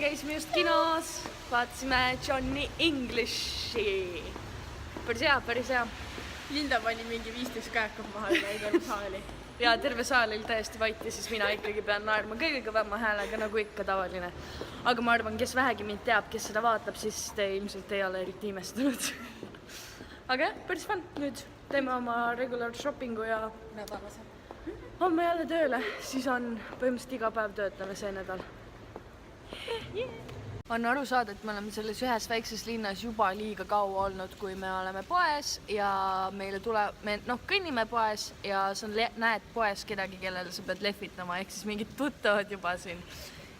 käisime just kinos, vaatasime Johnny Englishi. Päris hea. Linda pani mingi 15 käekad vahel terve saali. Ja terve saal oli täiesti vait ja siis mina ikkagi pean naerma kõige kõvema häälega, nagu ikka tavaline. Aga ma arvan, kes vähegi mind teab, kes seda vaatab, siis te ilmselt ei ole eriti imestunud. Aga jah, päris fun. Nüüd teeme oma regular shoppingu ja nädalase. Homme jälle tööle, siis on põhimõtteliselt iga päev töötame see nädal. On aru saada, et me oleme selles ühes väikses linnas juba liiga kaua olnud, kui me oleme poes ja meile me kõnnime poes ja sa näed poes kedagi, kellele sa pead lehvitama, ehk siis mingid tuttavad juba siin.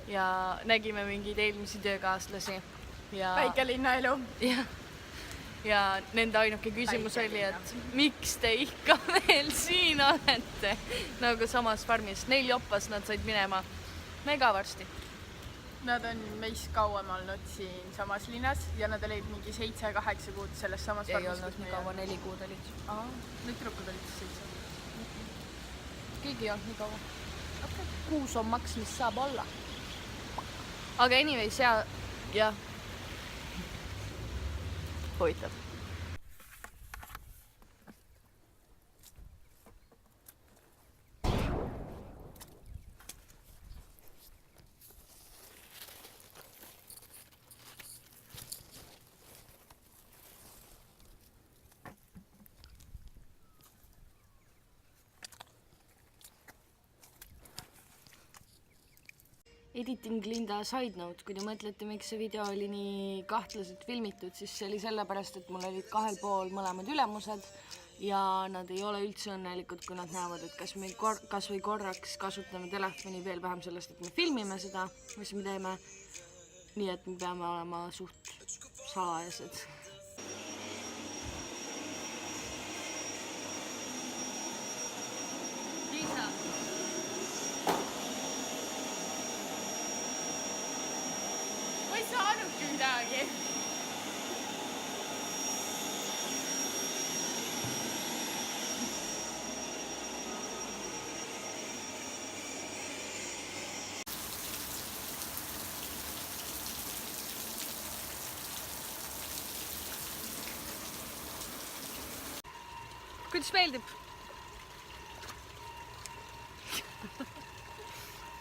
Ja nägime mingeid eelmisi töökaaslasi. Väikelinna elu. Ja nende ainuke küsimus oli, et miks te ikka veel siin olete? Nagu samas farmis. Neil joppas, nad said minema mega varsti. Nad on meist kauem olnud siin samas linnas ja nad olid mingi 7-8 kuud selles samas farmis. Ei olnud nii kaua, 4 kuud olid. Need tüdrukud olid 7. Keegi ei olnud nii kaua. 6 on maks, mis saab olla. Aga anyways, ja hoitab. Editing Linda side note, kui te mõtlete, miks see video oli nii kahtlaselt filmitud, siis see oli sellepärast, et mul olid 2 pool mõlemad ülemused ja nad ei ole üldse õnnelikud, kui nad näevad, et kas või korraks kasutame telefoni veel vähem sellest, et me filmime seda, mis me teeme. Nii et me peame olema suht salajased. Liisa! Saanudki midagi. Kuidas meeldib?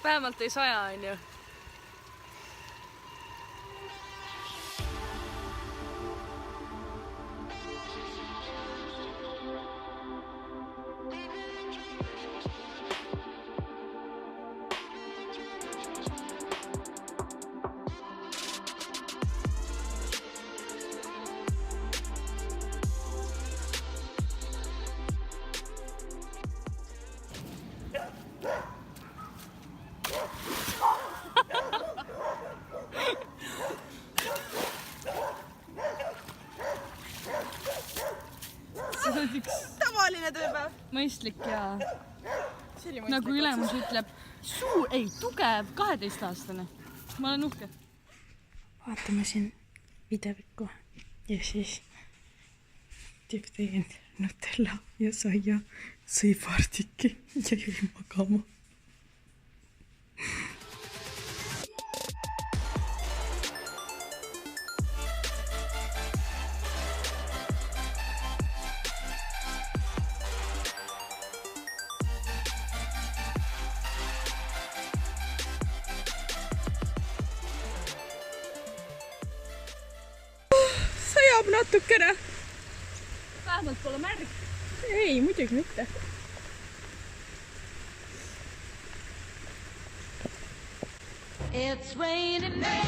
Vähemalt ei saja, on ju. Tavaline tööpäev. Mõistlik ja nagu ülemus ütleb, tugev 12-aastane. Ma olen uhke. Vaatame siin videvikku ja siis tüüp tegin Nutella ja saia, sõi vardiki ja jäi magama. Sajab natukene. Vähemalt pole märg. Ei, muidugi mitte. It's raining men.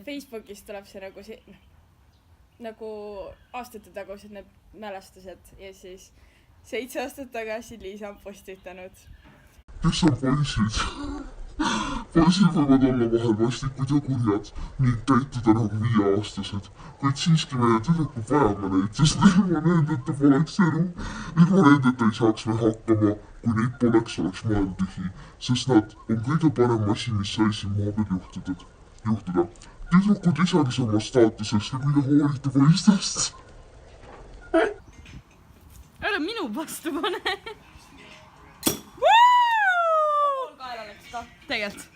Facebookis tuleb see nagu aastate tagused need mälestused ja siis 7 aastat tagasi Liisa on postitanud. Kes on poisid? Poisid võivad olla vahel vastikud ja kurjad ning käituda nagu 5-aastased, kuid siiski meie tüdrukud vajame neid, sest ilma nendeta poleks elu, ilma nendeta ei saaks me hakkama, kui neid poleks maailm tühi, sest nad on kõige parem asi, mis sai siin maa peal juhtuda. tüdrukud isalisemast staatusest ja kui te hoolite poistest. ära minu vastu pane. kaela läks ka. tegelikult.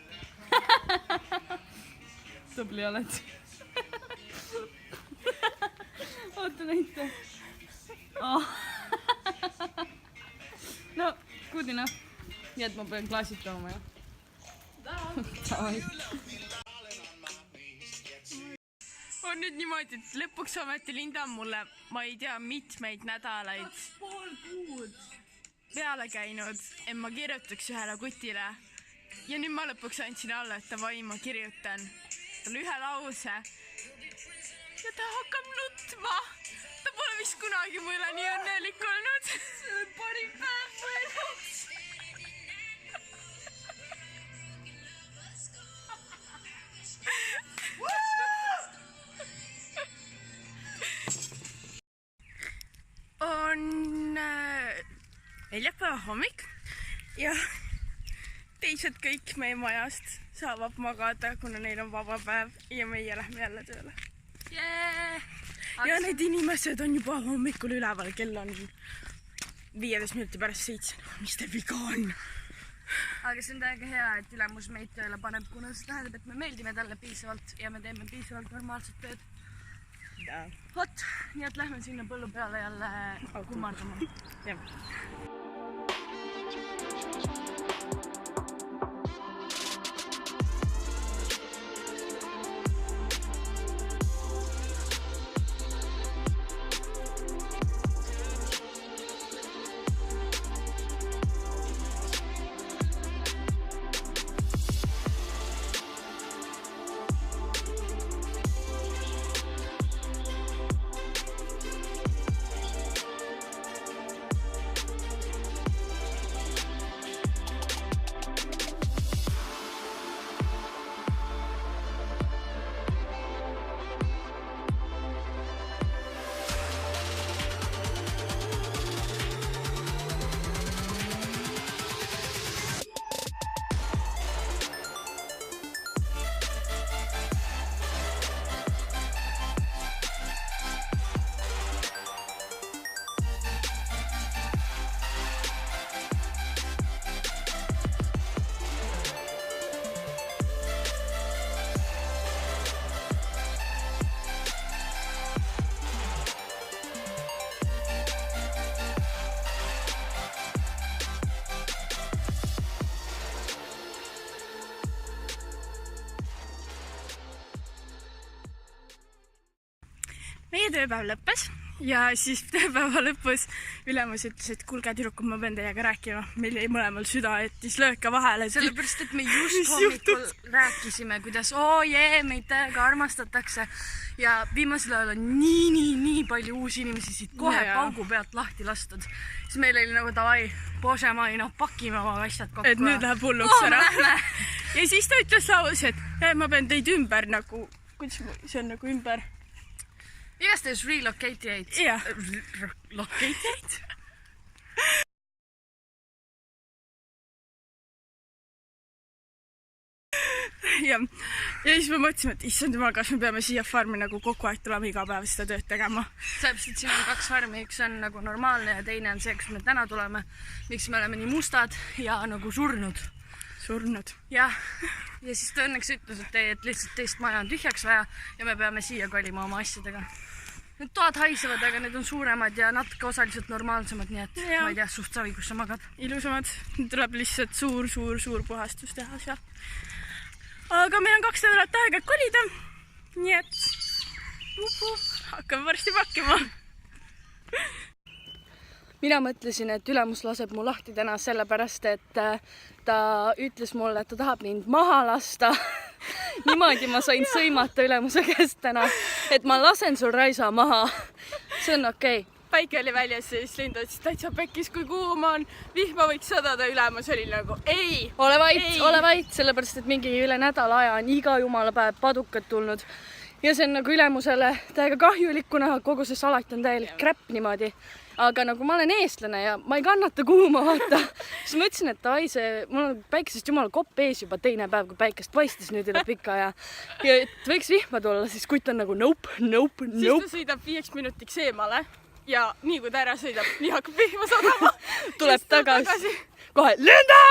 tubli oled. oota näita. Oh. no, good enough. nii et ma pean klaasid tooma, jah? On nüüd niimoodi, et lõpuks ometi Linda on mulle, ma ei tea, mitmeid nädalaid peale käinud, et ma kirjutaks ühele kutile. Ja nüüd ma lõpuks andsin alla, et davai, ma kirjutan talle ühe lause. Ja ta hakkab nutma. Ta pole vist kunagi mu üle nii õnnelik olnud. See on parim päev mu elus. On neljapäeva hommik ja teised kõik meie majast saavad magada, kuna neil on vaba päev ja meie lähme jälle tööle. Ja need inimesed on juba hommikul üleval, kell on 15 minuti pärast 7. Mis te viga on? Aga see on täiega hea, et ülemus meid tööle paneb, kuna see tähendab, et me meeldime talle piisavalt ja me teeme piisavalt normaalset tööd. Vot, nii et lähme sinna põllu peale jälle kummardama. Jah. Meie tööpäev lõppes ja siis tööpäeva lõpus ülemus ütles, et kuulge tüdrukud, ma pean teiega rääkima. Meil jäi mõlemal süda jättis lööka vahele. Sellepärast, et me just hommikul rääkisime, kuidas meid täiega armastatakse ja viimasel ajal on nii palju uusi inimesi siit kohe paugu pealt lahti lastud. Siis meil oli nagu davai, bože mai, pakime oma asjad kokku. Et nüüd läheb hulluks ära. Ja siis ta ütles lause, et ma pean teid ümber nagu, kuidas see on nagu ümber? Igastahes relocate. Jah. Locate? Ja siis me mõtlesime, et issand jumal, kas me peame siia farmi nagu kogu aeg tulema iga päev seda tööd tegema. Täpselt, siin on 2 farmi, üks on nagu normaalne ja teine on see, kus me täna tuleme, miks me oleme nii mustad ja nagu surnud. Ja siis ta õnneks ütles, et lihtsalt teist maja on tühjaks vaja ja me peame siia kolima oma asjadega. Need toad haisevad, aga need on suuremad ja natuke osaliselt normaalsemad, nii et ma ei tea, suht savi, kus sa magad. Ilusamad. Tuleb lihtsalt suur puhastus teha seal. Aga meil on 2 nädalat aega kolida, nii et hakkame varsti pakkima. Mina mõtlesin, et ülemus laseb mu lahti täna sellepärast, et ta ütles mulle, et ta tahab mind maha lasta. Niimoodi ma sain sõimata ülemuse käest täna, et ma lasen sul Raisa maha. See on okei. Päike oli väljas, siis Linda ütles, täitsa pekkis, kui kuuma on. Vihma võiks sadada, ülemus oli nagu ei. Ole vait, sellepärast, et mingi üle nädala aja on iga jumala päev padukad tulnud. Ja see on nagu ülemusele täiega kahjulik, kuna kogu see salat on täielik kräpp niimoodi. aga nagu ma olen eestlane ja ma ei kannata kuuma, vaata. Siis ma ütlesin, et ai, mul on päikesest jumala kopp ees juba teine päev, kui päikest paistis nüüd üle pika ja et võiks vihma tulla, siis kutt on nagu nope. Siis ta sõidab 5 minutiks eemale ja nii kui ta ära sõidab, nii hakkab vihma sadama. Tuleb tagasi. Kohe, Linda!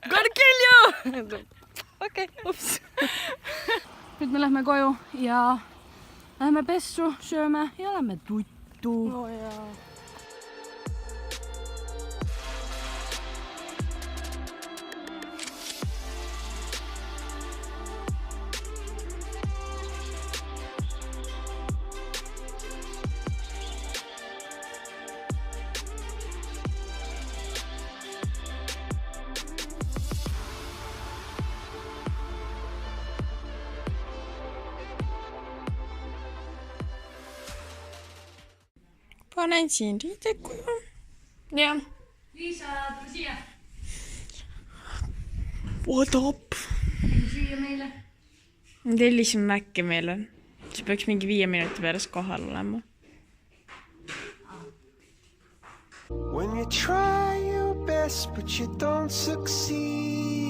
Gonna kill you! Okei, ups. Nüüd me lähme koju ja lähme pessu, sööme ja lähme tuttu. Oh, jaa. Panen siin riidekuju. Jah. Liisa, tule siia. What up? Siia meile. Tellisin Mäkki meile. See peaks mingi 5 minuti pärast kohal olema. When you try your best but you don't succeed,